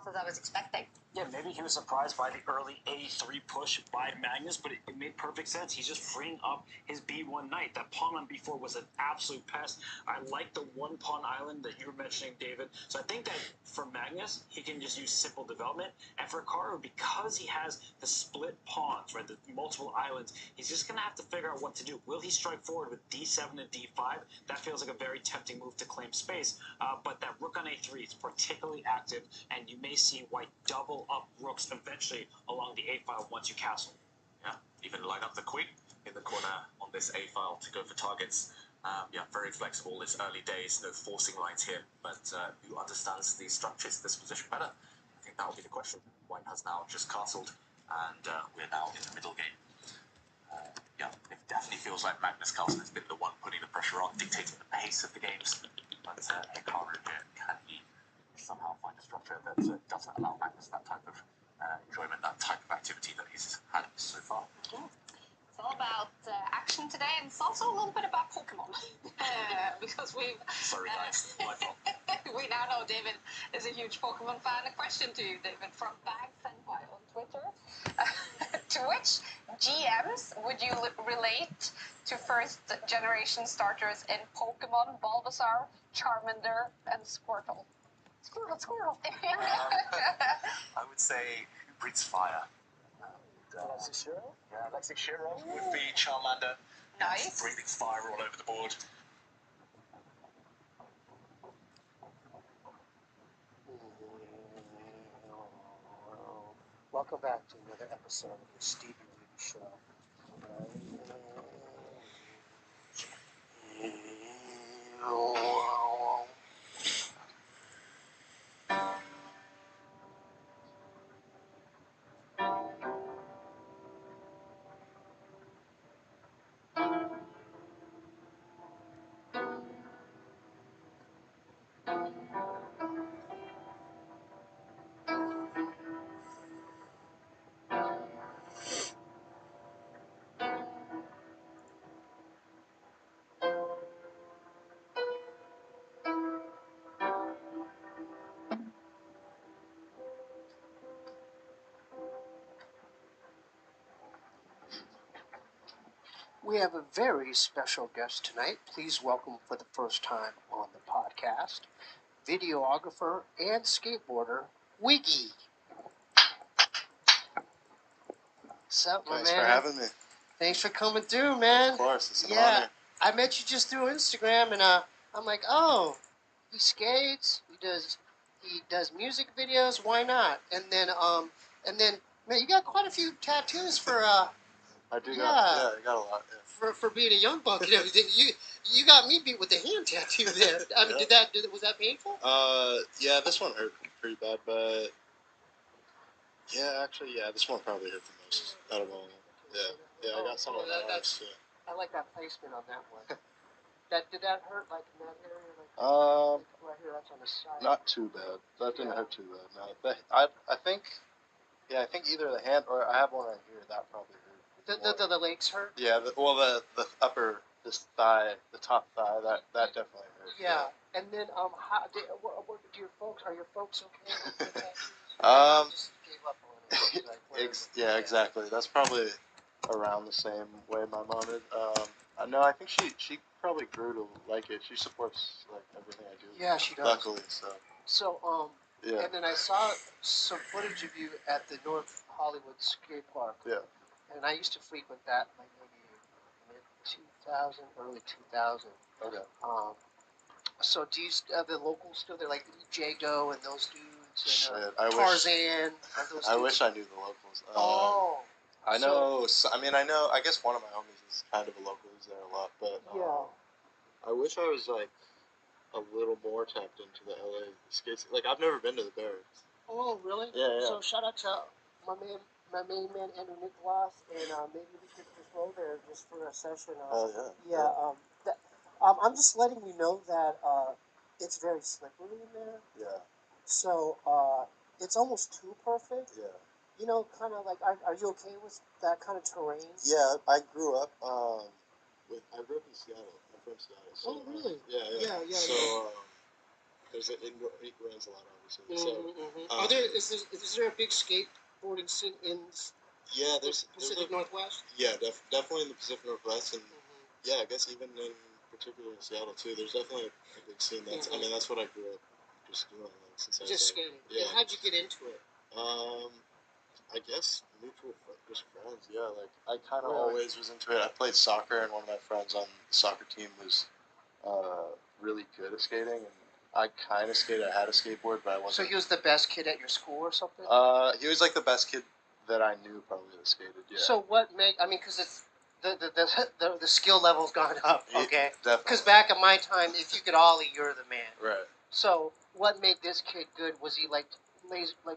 off as I was expecting. Yeah, maybe he was surprised by the early A3 push by Magnus, but it made perfect sense. He's just freeing up his B1 knight. That pawn on B4 was an absolute pest. I like the one pawn island that you were mentioning, David. So I think that for Magnus, he can just use simple development. And for Karu, because he has the split pawns, right, the multiple islands, he's just going to have to figure out what to do. Will he strike forward with D7 and D5? That feels like a very tempting move to claim space. But that rook on A3 is particularly active, and you may see white double up rooks eventually along the A file once you castle. Yeah, even line up the queen in the corner on this A file to go for targets. Yeah, very flexible. It's early days, no forcing lines here, but who understands the structures of this position better? I think that will be the question. White has now just castled, and we're now in the middle game. Yeah, it definitely feels like Magnus Carlsen has been the one putting the pressure on, dictating the pace of the games, but Hikaru here can he somehow find a structure that doesn't allow Magnus that type of enjoyment, that type of activity that he's had so far. Yeah. It's all about action today, and it's also a little bit about Pokemon. Because we've... Sorry guys, my fault. We now know David is a huge Pokemon fan. A question to you, David, from Bag Senpai on Twitter. To which GMs would you relate to first generation starters in Pokemon, Bulbasaur, Charmander, and Squirtle? Squirtle. I would say who breathes fire? Alexis Shiro? Yeah, Alexis Shiro would be Charmander. Nice. Breathing fire all over the board. Welcome back to another episode of the Stevie Ruby Show. We have a very special guest tonight. Please welcome for the first time on the podcast, videographer and skateboarder, Wiggy. What's up, my man? Thanks for having me. Thanks for coming through, man. Of course, it's an Yeah, honor. I met you just through Instagram, and I'm like, oh, he skates, he does music videos, why not? And then, man, you got quite a few tattoos for I do I got a lot. Yeah. for being a young buck and everything. You got me beat with a hand tattoo there. I mean, Yeah. was that painful? Yeah, this one hurt pretty bad, but this one probably hurt the most out of all. Yeah, I got some on my arms. Yeah. I like that placement on that one. Did that hurt like in that area? Um, Right here, that's on the side. Not too bad. That didn't hurt too bad. No, I think either the hand or I have one right here. That probably hurt. The legs hurt? Yeah, the upper, this thigh, the top thigh, that definitely hurt. Yeah, and then how do your folks? Are your folks okay with the tattoos? Just gave up on it. Yeah, exactly. That's probably around the same way my mom did. No, I think she probably grew to like it. She supports like everything I do. Yeah, she does. Luckily, so. So Yeah. And then I saw some footage of you at the North Hollywood skate park. Yeah. And I used to frequent that like maybe mid-2000, early 2000. Okay. So do you have the locals still there, like Jago and those dudes, and I Tarzan? wish I knew the locals. I guess one of my homies is kind of a local. He's there a lot, but I wish I was like a little more tapped into the LA skates. Like I've never been to the Barracks. Oh, really? Yeah. So shout out to my main man Andrew Nicholas, and maybe we could just roll there just for a session. Oh yeah. Yeah. I'm just letting you know that it's very slippery in there. Yeah. So it's almost too perfect. Yeah. You know, kind of like, are you okay with that kind of terrain? Yeah, I grew up in Seattle. I'm from Seattle. So, oh, really? Yeah. So, there's an indoor. It rains a lot, obviously. So, is there a big skateboarding scene in yeah, the Pacific Northwest? Yeah, definitely in the Pacific Northwest, and yeah, I guess even in particular in Seattle too. There's definitely a big scene. That's I mean, that's what I grew up just doing since I was just skating. Yeah. And how'd you get into it? I guess just friends. Yeah, like I kind of always was into it. I played soccer, and one of my friends on the soccer team was really good at skating, and I kind of skated. I had a skateboard, but I wasn't. So he was the best kid at your school or something? He was like the best kid that I knew probably that skated. Yeah. So what make? I mean, because it's the skill level's gone up. Okay. Definitely. Because back in my time, if you could ollie, you're the man. Right. So what made this kid good? Was he like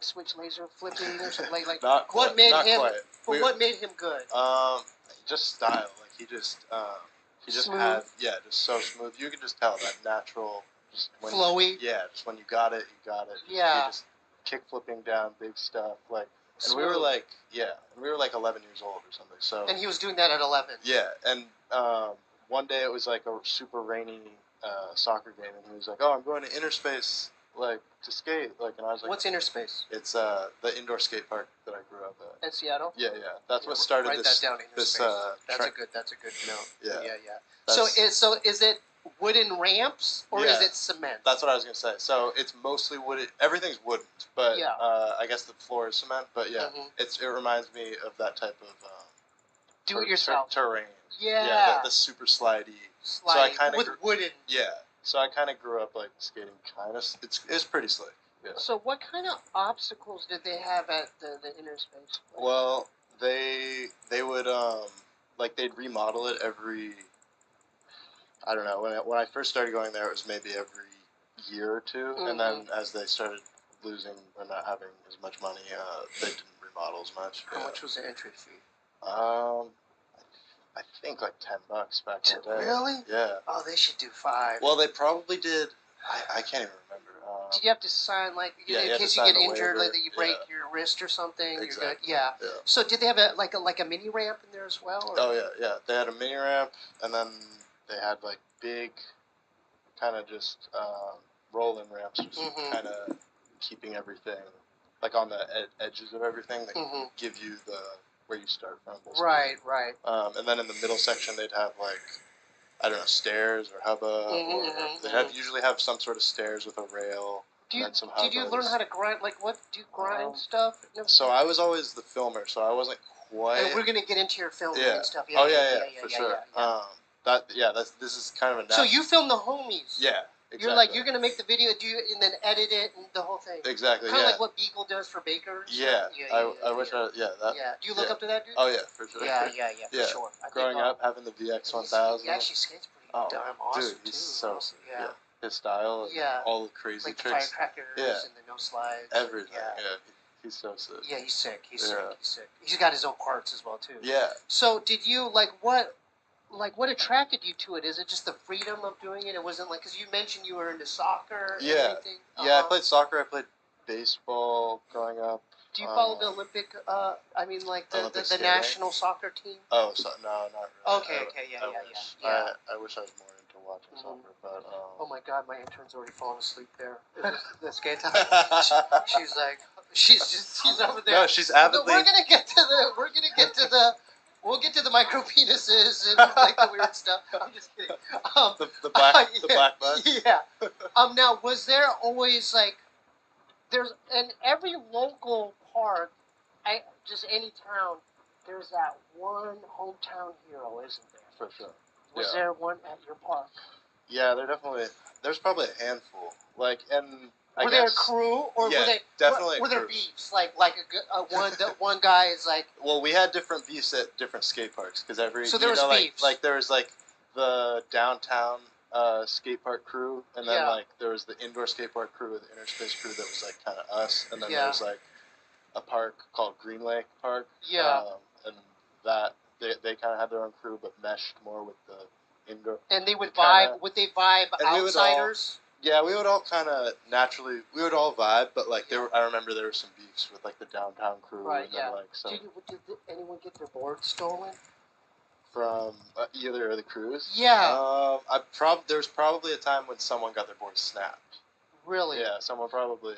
switch laser flipping or something like? Not what quite, made not him? Quite. But what made him good? Just style. Like he just smooth. had just so smooth. You could just tell that natural. Just when flowy. Just when you got it, you got it. Yeah. He just kick flipping down big stuff like. And smooth. we were like 11 years old or something. So. And he was doing that at 11. Yeah, and one day it was like a super rainy soccer game, and he was like, "Oh, I'm going to Interspace like to skate." Like, and I was like, "What's Interspace?" It's the indoor skate park that I grew up at. At Seattle. Yeah. That's what started Write this. That down. Interspace. That's a good note. Yeah. So is it wooden ramps or is it cement? That's what I was gonna say. So it's mostly wooded. Everything's wooden, but I guess the floor is cement. But yeah, it reminds me of that type of do it yourself terrain. Yeah, the super slidey. So I kind of wooden. Yeah, so I kind of grew up like skating. It's pretty slick. Yeah. So what kind of obstacles did they have at the Interspace? Well, they would like they'd remodel it every. I don't know. When I first started going there, it was maybe every year or two, and then as they started losing or not having as much money, they didn't remodel as much. How much was the entry fee? I think like $10 back in the day. Really? Yeah. Oh, they should do $5. Well, they probably did. I can't even remember. Did you have to sign in case you get injured, like that you break your wrist or something? Exactly. You're good. Yeah. So did they have a mini ramp in there as well? Or? Oh yeah. They had a mini ramp, and then they had like big, kind of just rolling ramps, just kind of keeping everything like on the edges of everything that give you where you start from. Basically. Right. And then in the middle section, they'd have like, I don't know, stairs or hubba, or they'd usually have some sort of stairs with a rail. Did you learn how to grind? Like, what do you grind stuff? So I was always the filmer, so I wasn't quite. And we're gonna get into your filming and stuff. Yeah, for sure. This is kind of a. So you film the homies. Yeah. Exactly. You're like, you're going to make the video, and then edit it and the whole thing. Exactly, Kind of like what Beagle does for Baker. Yeah. I wish I, that. Yeah. Do you look up to that dude? Oh, yeah, for sure. Yeah, for sure. Growing up, having the VX1000. He actually skates pretty damn awesome, dude, he's so, his style, all the crazy like tricks. The firecrackers and the no slides. Everything, He's so sick. Yeah, he's sick. He's sick. He's got his own parts as well, too. Yeah. So, did you, what attracted you to it? Is it just the freedom of doing it? It wasn't like, because you mentioned you were into soccer and everything. Yeah, I played soccer. I played baseball growing up. Do you follow the Olympic, the national soccer team? Oh, no, not really. Okay, I wish I was more into watching soccer, but... Oh my God, my intern's already fallen asleep there. The skate time. She's like, she's over there. No, she's avidly... We'll get to the micro penises and like the weird stuff. I'm just kidding. The black butts? Yeah. Now, was there always there's in every local park, just any town, there's that one hometown hero, isn't there? For sure. Was there one at your park? Yeah, there's probably a handful. Were there a crew, or were they definitely were there beefs? One guy is like. Well, we had different beefs at different skate parks because So there was beefs. There was the downtown skate park crew, and then there was the indoor skate park crew, the Interspace crew that was kind of us, and then there was a park called Green Lake Park. Yeah. And that they kind of had their own crew, but meshed more with the indoor. And they would vibe. Would they vibe outsiders? Yeah, we would all kind of naturally, vibe, but I remember there were some beefs with the downtown crew. Right, and then, Did anyone get their board stolen? From either of the crews? Yeah. There was probably a time when someone got their board snapped. Really? Yeah, someone probably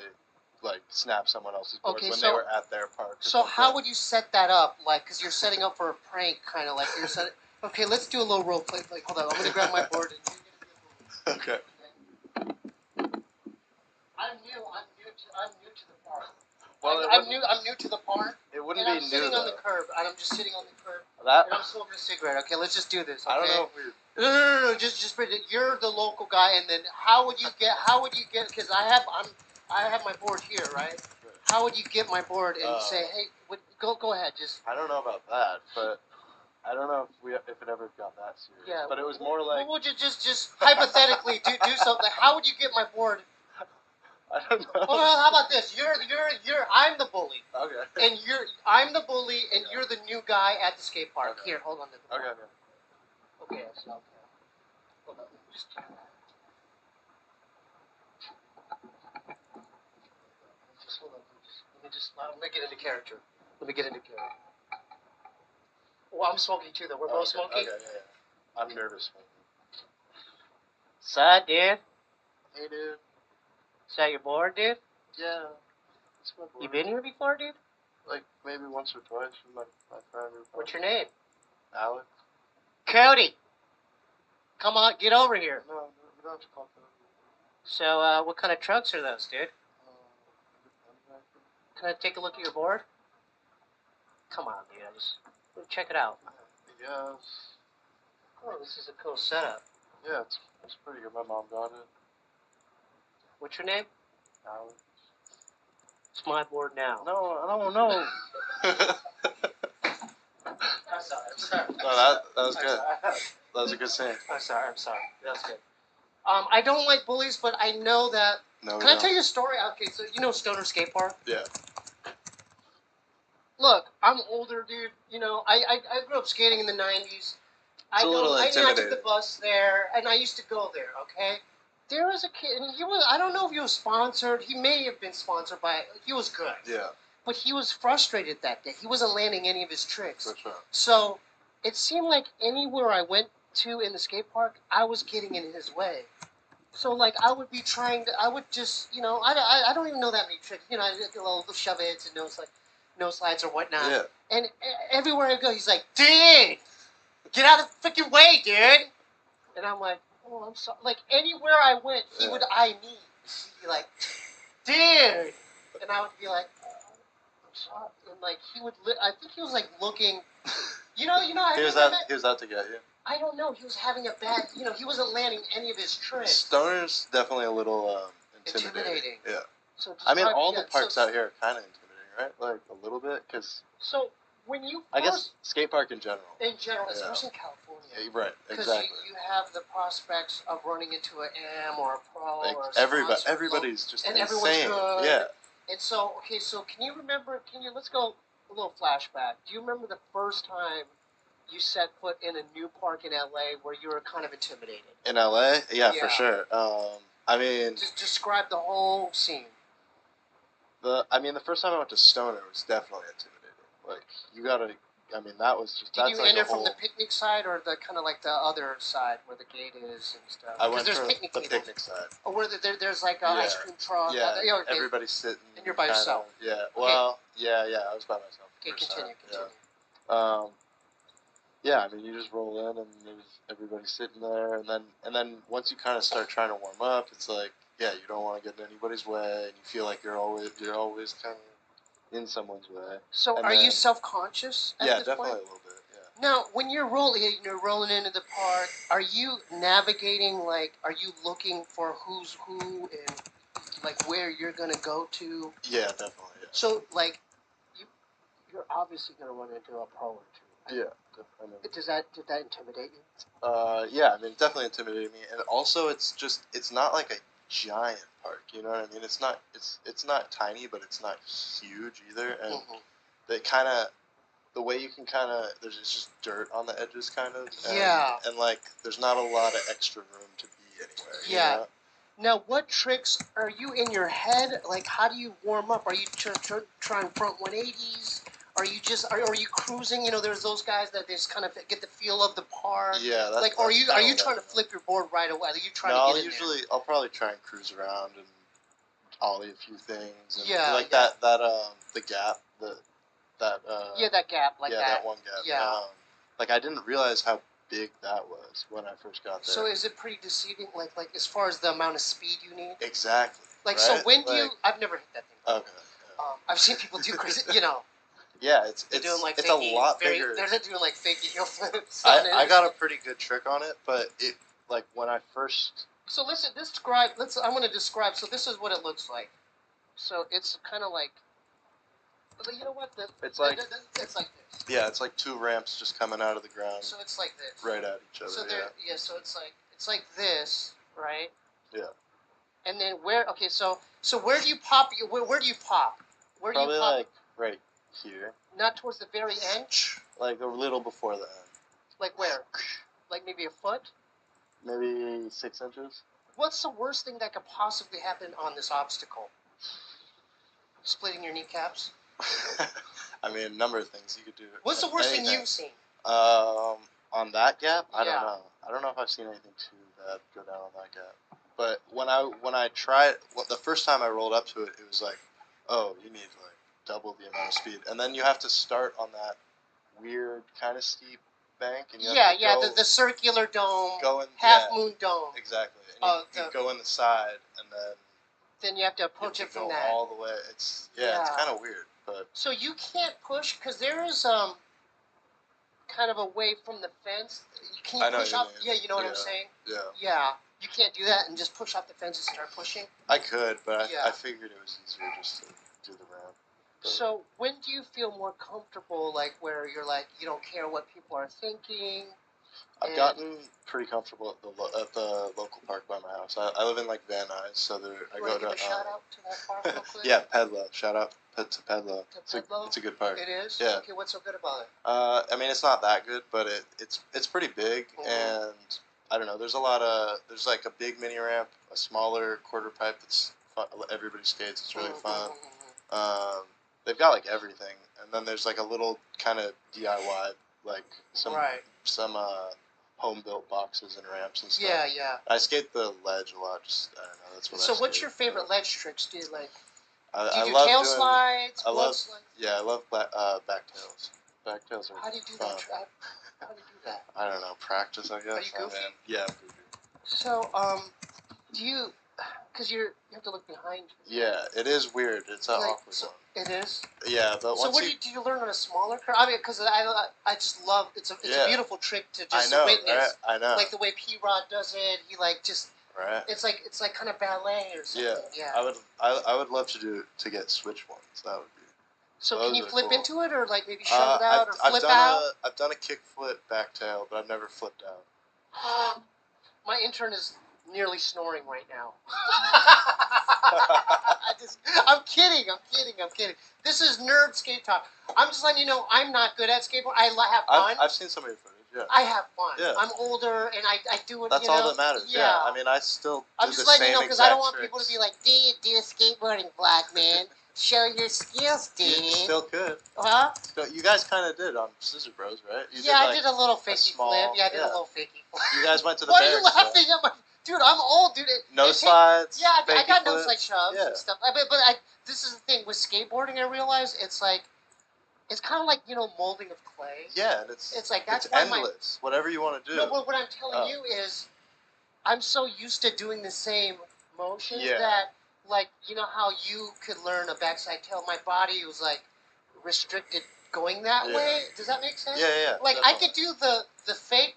like snapped someone else's board Okay, when so- they were at their park. or So how something. would you set that up? Like, because you're setting up for a prank, kind of like you're setting. Okay, let's do a little role play. Like, hold on, I'm gonna grab my board. And you're gonna be a Okay. I'm new to the park. Well, I'm new to the park. It wouldn't And be I'm new sitting though. on the curb, and I'm just sitting on the curb, That and I'm smoking a cigarette. Okay, let's just do this. Okay? I don't know if we. No. Just you're the local guy, and then how would you get? Because I have my board here, right? How would you get my board and say, hey, go ahead, just. I don't know about that, but I don't know if it ever got that serious. Yeah. But it was more like. Well, would you just hypothetically do something? How would you get my board? I don't know. Well, how about this? I'm the bully, Okay. and I'm the bully, and you're the new guy at the skate park. Okay. Here, hold on. Okay. Okay, so hold on. Just hold on. Let me get into character. Well, I'm smoking too, though. We're both smoking. Okay, yeah. I'm nervous. Sad, dude. Hey, dude. Is that your board, dude? Yeah. It's my board. You been here before, dude? Like maybe once or twice with my friend. What's your name? Alex. Cody. Come on, get over here. No, we don't have to call Cody. So, what kind of trucks are those, dude? Can I take a look at your board? Come on, dude. Check it out. Yes. Oh, this is a cool setup. Yeah, it's pretty good. My mom got it. What's your name? Alex. It's my board now. No, I don't know. I'm sorry. No, that was good. That was a good saying. I'm sorry. That's good. I don't like bullies, but I know that. No. Can I tell you a story? Okay, so you know Stoner Skate Park? Yeah. Look, I'm older, dude. You know, I grew up skating in the 90s. I a little took the intimidating. bus there, and I used to go there, okay? There was a kid, and I don't know if he was sponsored. He may have been sponsored by, he was good. Yeah, But he was frustrated that day. He wasn't landing any of his tricks. for sure. So it seemed like anywhere I went to in the skate park, I was getting in his way. So, like, I would be I would just, you know, I don't even know that many tricks. You know, I did little shove its and no slides or whatnot. Yeah. And everywhere I go, he's like, dude, get out of the freaking way, dude. And I'm like, oh, I'm sorry. Like, anywhere I went, he would eye me. He'd be like, dude. And I would be like, oh, I'm sorry. And, like, I think he was, like, looking, you know. He was out to get you. I don't know. He was having a bad, he wasn't landing any of his tricks. Stoner's definitely a little intimidating. Yeah. So I mean, all the parks out here are kind of intimidating, right? Like, a little bit, because... So, when you I guess skate park in general. Especially in California. Yeah, right, Because exactly. you have the prospects of running into an M or a pro Like, or a sponsor. everybody's just and insane. everyone's good. Yeah. And so, can you remember, let's go a little flashback. Do you remember the first time you set foot in a new park in LA where you were kind of intimidated? In LA? Yeah, Yeah. for sure. I mean... Just describe the whole scene. The first time I went to Stoner was definitely intimidating. Like, you gotta... I mean, that was just... Did that's you like enter a whole... from the picnic side or the kind of like the other side where the gate is and stuff? I went there's from picnic the tables. picnic side. Or where there's like an ice cream truck. Yeah, Okay. everybody's sitting... And you're by kinda, yourself. Yeah, well, yeah, I was by myself. Okay, first continue. time. Yeah, I mean, you just roll in and there's everybody sitting there, and then once you kind of start trying to warm up, it's like, yeah, you don't want to get in anybody's way, and you feel like you're always kind of in someone's way. So, And are you then- self-conscious at Yeah, this definitely point? a little bit. Yeah. Now, when you're rolling into the park, are you navigating, like, are you looking for who's who and, like, where you're going to go to? Yeah, definitely. Yeah. So, like, you're obviously going to run into a pro or two. Yeah. Did that intimidate you? Yeah, I mean, it definitely intimidated me, and also it's not like a giant park, you know what I mean? It's not tiny, but it's not huge either, and they kind of, the way you can kind of, it's just dirt on the edges, kind of. And like, there's not a lot of extra room to be anywhere. Yeah. You know? Now, what tricks are you in your head? Like, how do you warm up? Are you trying front 180s? Are you cruising? You know, there's those guys that just kind of get the feel of the park. Yeah. Are you trying to flip your board right away? Are you trying to get in there? I'll probably try and cruise around and ollie a few things. And Yeah, like yeah. the gap, that that gap, like yeah, that one gap. Yeah. Like I didn't realize how big that was when I first got there. So is it pretty deceiving, like as far as the amount of speed you need? Exactly. Like, right? so when do like, you? I've never hit that thing. Okay. Yeah. I've seen people do crazy, you know. Yeah, it's doing like it's fakey, a lot bigger. They're doing like fakey heel flips. I got a pretty good trick on it, but it like when I first. So listen, describe. I want to describe. So this is what it looks like. So it's kind of like. You know what? It's like this. Yeah, it's like two ramps just coming out of the ground. So it's like this. Right at each other. So yeah. So it's like this, right? Yeah. And then where? Okay, so where do you pop? Where do you pop? Where Probably do you pop? like right here. Not towards the very end. Like a little before the end. Like where? Like maybe a foot? Maybe 6 inches. What's the worst thing that could possibly happen on this obstacle? Splitting your kneecaps? I mean, a number of things you could do. What's the worst thing you've seen? On that gap, I Yeah. don't know. I don't know if I've seen anything too bad go down on that gap. But when I tried, the first time I rolled up to it, it was like, oh, you need like double the amount of speed, and then you have to start on that weird kind of steep bank, and you have to go, the circular dome, go in, half moon dome. Exactly. And you go in the side, and then you have to approach it from go that. all the way. It's kind of weird, but so you can't push because there is kind of away from the fence. Can you push off? Yeah, you know what I'm saying. Yeah. Yeah, you can't do that and just push off the fence and start pushing. I could, but I figured it was easier just to do the ramp. But so when do you feel more comfortable, like where you're like you don't care what people are thinking? I've gotten pretty comfortable at the local park by my house. I live in like Van Nuys, so I go to. Give a shout out to that park real quick? Yeah, Pedlo. Shout out to Pedlo. It's a good park. It is. Yeah. Okay, what's so good about it? I mean, it's not that good, but it's pretty big, and I don't know. There's like a big mini ramp, a smaller quarter pipe that's fun. Everybody skates. It's really fun. They've got like everything, and then there's like a little kind of DIY, like some home built boxes and ramps and stuff. Yeah, yeah. I skate the ledge a lot. Just I don't know. That's what. So what's your favorite ledge tricks? Do you like? I do you love tail doing, slides? I love. Yeah, I love back tails. Back tails are. How do you do fun. that? How do you do that? I don't know. Practice, I guess. Are you goofy? Yeah, I'm goofy. So do you? Because you have to look behind you. Yeah, it is weird. It's an awkward one. It is. Yeah, but so what do you learn on a smaller curve? I mean, because I just love it's a beautiful trick to just witness. Right? I know. Like the way P-Rod does it, he like just. Right. It's like kind of ballet or something. Yeah. I would love to get switch ones. That would be. So can you flip into it or like maybe shove it out or flip out? I've done a kick flip back tail, but I've never flipped out. My intern is nearly snoring right now. I'm kidding. This is nerd skate talk. I'm just letting you know I'm not good at skateboard. I have fun. I've seen some of your footage. Yeah. I have fun. Yeah. I'm older and I do it. That's all that matters. Yeah. I mean, I still. I'm just letting you know because I don't want people to be like, "Do a skateboarding vlog, man? Show your skills, dude." You still could. Huh? You guys kind of did on Scissor Bros, right? I did a little fakey flip. Yeah, I did a little fakey flip. You guys went to the. Why are you laughing at my? Dude, I'm old, dude. No slides. Yeah, I got no slide shoves and stuff. But this is the thing with skateboarding. I realize it's like, it's kind of like molding of clay. Yeah, and it's like that's endless. Whatever you want to do. No, what I'm telling you is, I'm so used to doing the same motions that, like, you know how you could learn a backside tail. My body was like restricted going that way. Does that make sense? Yeah. Like definitely. I could do the fake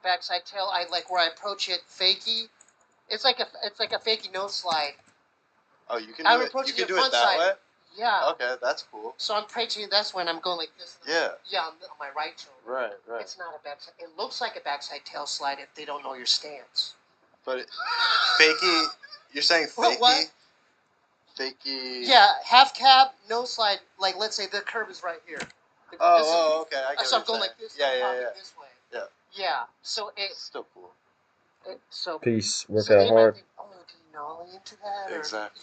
backside tail. I like where I approach it fakey. It's like a fakey nose slide. Oh, you can do it. You can do it that way. Yeah. Okay, that's cool. So I'm approaching. That's when I'm going like this. Yeah. Yeah, on my right shoulder. Right. It's not a backside. It looks like a backside tail slide if they don't know your stance. But fakey. You're saying fakey. What? Fakey. Yeah, half cab, no slide. Like let's say the curb is right here. Okay. I get so what I'm going saying. like this. Yeah. This way. Yeah. Yeah. So it's still cool. Peace. Work out hard. Think, oh, do you nollie into that? Exactly. Or,